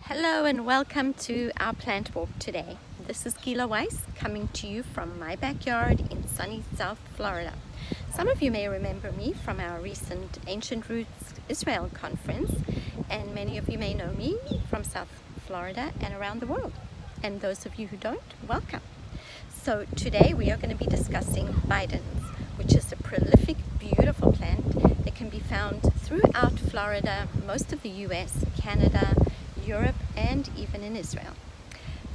Hello and welcome to our plant walk today. This is Gila Weiss coming to you from my backyard in sunny South Florida. Some of you may remember me from our recent Ancient Roots Israel conference, and many of you may know me from South Florida and around the world. And those of you who don't, welcome. So today we are going to be discussing Bidens, which is a prolific, beautiful plant that can be found throughout Florida, most of the US, Canada, Europe, and even in Israel.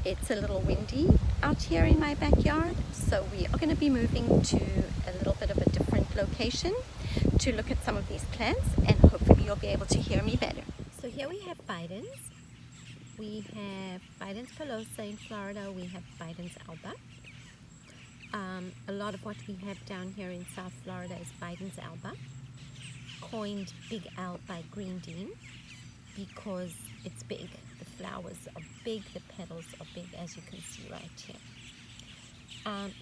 It's a little windy out here in my backyard, so we are going to be moving to a little bit of a different location to look at some of these plants, and hopefully you'll be able to hear me better. So here we have Bidens. We have Bidens pilosa in Florida. We have Bidens Alba. A lot of what we have down here in South Florida is Bidens Alba, coined Big Al by Green Dean, because it's big. The flowers are big, the petals are big, as you can see right here.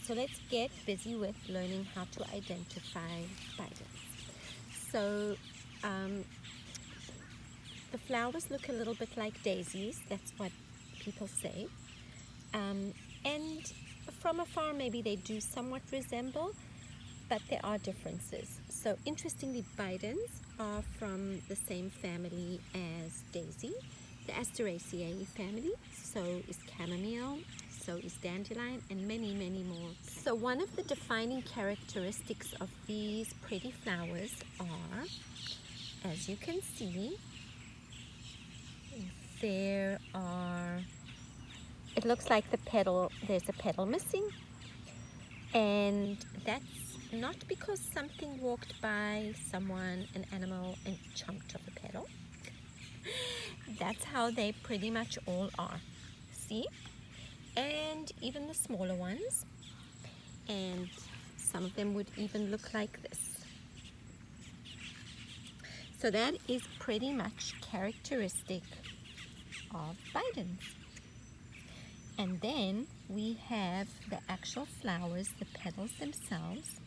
So let's get busy with learning how to identify Bidens. So the flowers look a little bit like daisies, that's what people say. And from afar maybe they do somewhat resemble, but there are differences. So interestingly, Bidens are from the same family as daisy, the Asteraceae family. So is chamomile, so is dandelion, and many, many more. So one of the defining characteristics of these pretty flowers are, as you can see, it looks like there's a petal missing, and that's not because something walked by someone, an animal, and chomped off a petal. That's how they pretty much all are. See? And even the smaller ones. And some of them would even look like this. So that is pretty much characteristic of Bidens. And then we have the actual flowers, the petals themselves.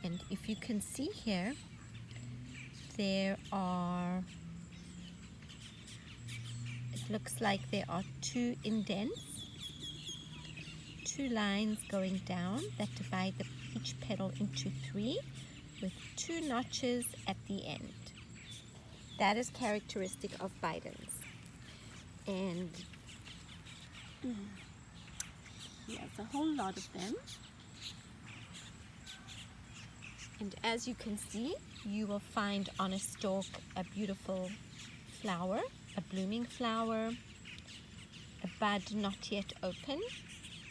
And if you can see here, it looks like there are two indents, two lines going down that divide each petal into three with two notches at the end. That is characteristic of Bidens. And here's a whole lot of them. And as you can see, you will find on a stalk a beautiful flower, a blooming flower, a bud not yet open,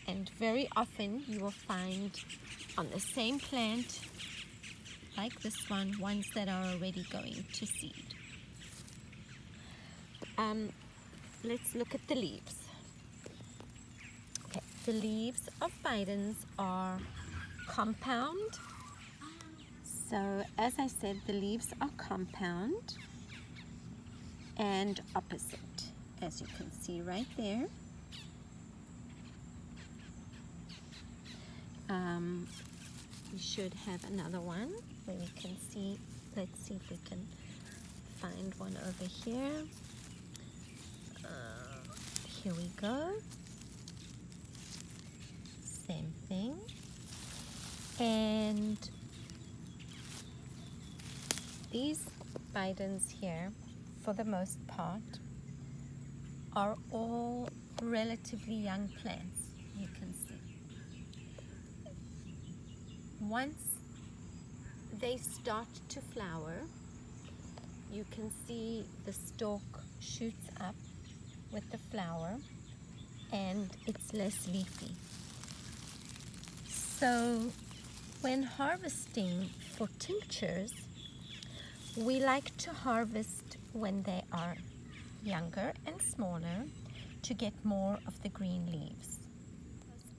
and very often you will find on the same plant, like this one, ones that are already going to seed. Let's look at the leaves. Okay, the leaves of Bidens are compound. So as I said, the leaves are compound and opposite, as you can see right there. We should have another one where we can see. Let's see if we can find one over here. Here we go. Same thing. And these Bidens here, for the most part, are all relatively young plants, you can see. Once they start to flower, you can see the stalk shoots up with the flower and it's less leafy. So when harvesting for tinctures, we like to harvest when they are younger and smaller to get more of the green leaves.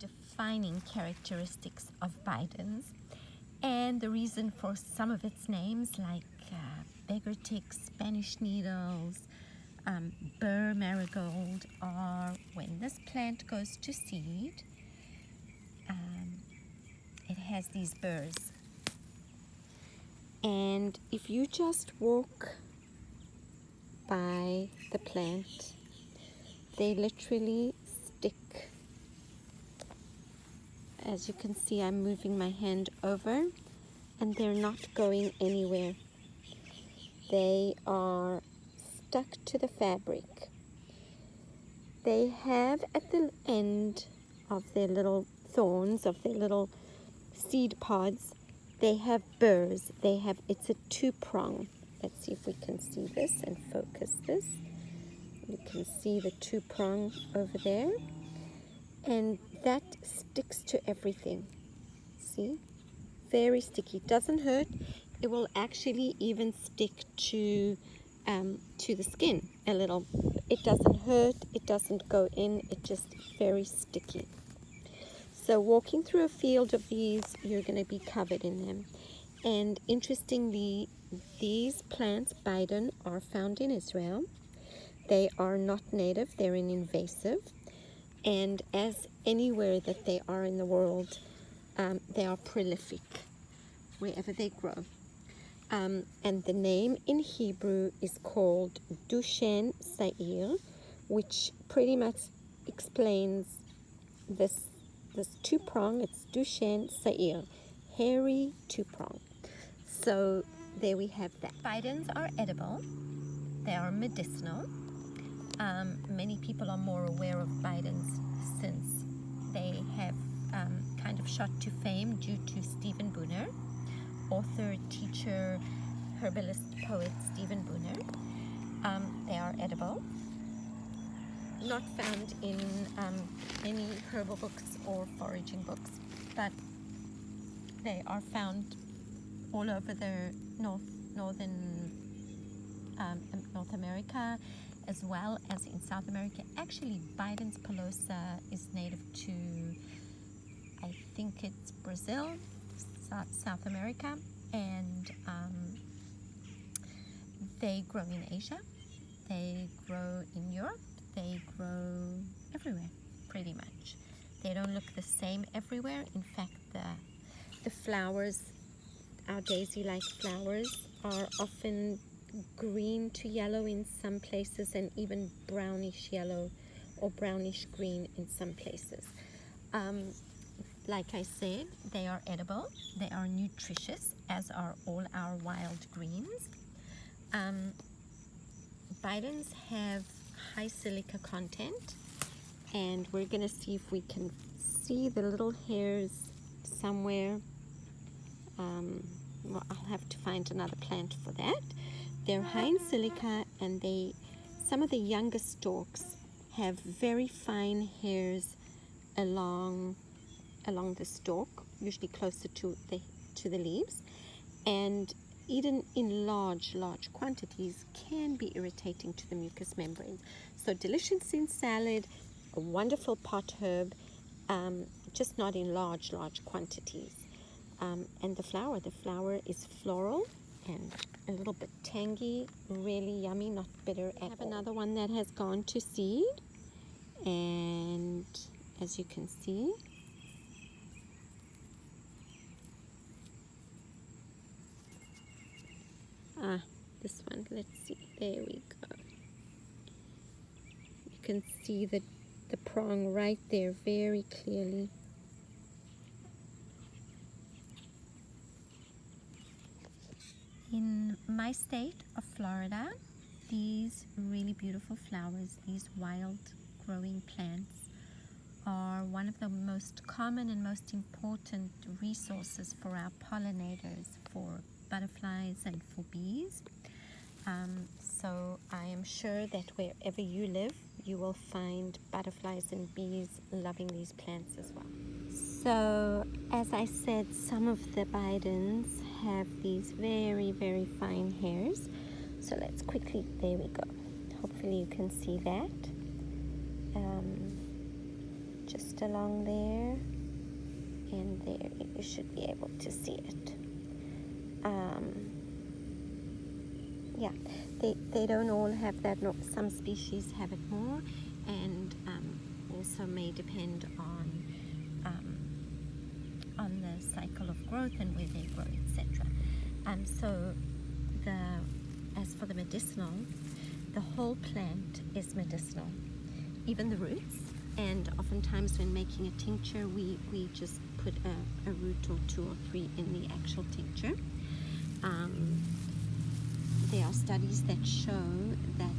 Defining characteristics of Bidens, and the reason for some of its names like beggar ticks, Spanish needles, burr marigold, are when this plant goes to seed, it has these burrs. And if you just walk by the plant, they literally stick. As you can see, I'm moving my hand over and they're not going anywhere. They are stuck to the fabric. They have at the end of their little thorns, of their little seed pods, they have burrs. It's a two-prong. Let's see if we can see this and focus this. You can see the two-prong over there. And that sticks to everything. See? Very sticky. Doesn't hurt. It will actually even stick to the skin a little. It doesn't hurt. It doesn't go in. It's just very sticky. So walking through a field of these, you're going to be covered in them. And interestingly, these plants, Biden, are found in Israel. They are not native. They're an invasive. And as anywhere that they are in the world, they are prolific wherever they grow. And the name in Hebrew is called Dushen Sa'ir, which pretty much explains this two-prong. It's Dushen Sa'ir, hairy two-prong. So there we have that. Bidens are edible. They are medicinal. Many people are more aware of Bidens since they have kind of shot to fame due to Stephen Booner, author, teacher, herbalist, poet Stephen Booner. They are edible, not found in any herbal books or foraging books, but they are found all over the North America, as well as in South America. Actually, Biden's pilosa is native to, I think it's Brazil, South America, and they grow in Asia, they grow in Europe, they grow everywhere, pretty much. They don't look the same everywhere. In fact, the flowers, our daisy-like flowers, are often green to yellow in some places and even brownish yellow or brownish green in some places. Like I said, they are edible, they are nutritious, as are all our wild greens. Bidens have high silica content, and we're going to see if we can see the little hairs somewhere. Well, I'll have to find another plant for that. They're high in silica, and some of the younger stalks have very fine hairs along the stalk, usually closer to the leaves, and eaten in large quantities can be irritating to the mucous membrane. So delicious in salad, a wonderful pot herb, just not in large quantities. And the flower is floral and a little bit tangy, really yummy, not bitter at all. I have another one that has gone to seed, and as you can see, this one, let's see, there we go. You can see the prong right there very clearly. In my state of Florida, these really beautiful flowers, these wild growing plants, are one of the most common and most important resources for our pollinators, for butterflies and for bees. So I am sure that wherever you live, you will find butterflies and bees loving these plants as well. So as I said, some of the Bidens have these very fine hairs. So let's quickly, there we go. Hopefully you can see that. Just along there and there, you should be able to see it. Yeah, they don't all have that. No, some species have it more, and also may depend on the cycle of growth and where they grow, etc. So as for the medicinal, the whole plant is medicinal. even the roots. And oftentimes when making a tincture, we just put a root or 2 or 3 in the actual tincture. There are studies that show that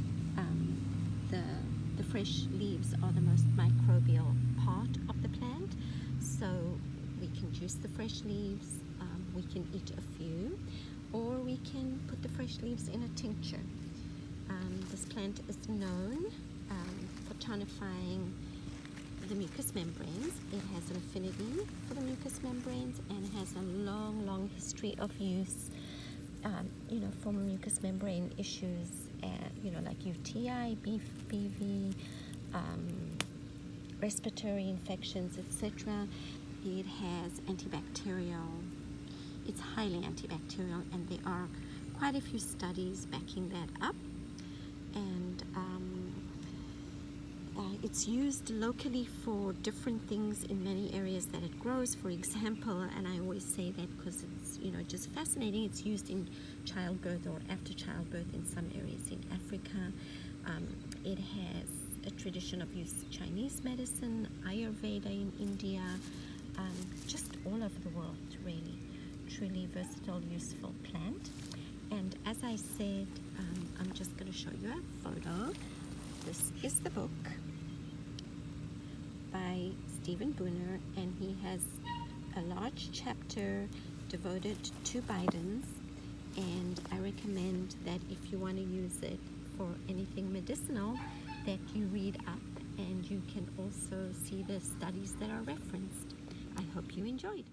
the fresh leaves are the most microbial part of the plant. So we can juice the fresh leaves, we can eat a few, or we can put the fresh leaves in a tincture. This plant is known for tonifying the mucous membranes. It has an affinity for the mucous membranes and has a long history of use, for mucous membrane issues, like UTI, BV, respiratory infections, etc. It has antibacterial, it's highly antibacterial, and there are quite a few studies backing that up. And it's used locally for different things in many areas that it grows. For example, and I always say that because it's just fascinating, it's used in childbirth or after childbirth in some areas in Africa. It has a tradition of use Chinese medicine, Ayurveda in India, just all over the world, really. Truly versatile, useful plant. And as I said, I'm just going to show you a photo. This is the book by Stephen Booner, and he has a large chapter devoted to Bidens, and I recommend that if you want to use it for anything medicinal, that you read up, and you can also see the studies that are referenced. I hope you enjoyed.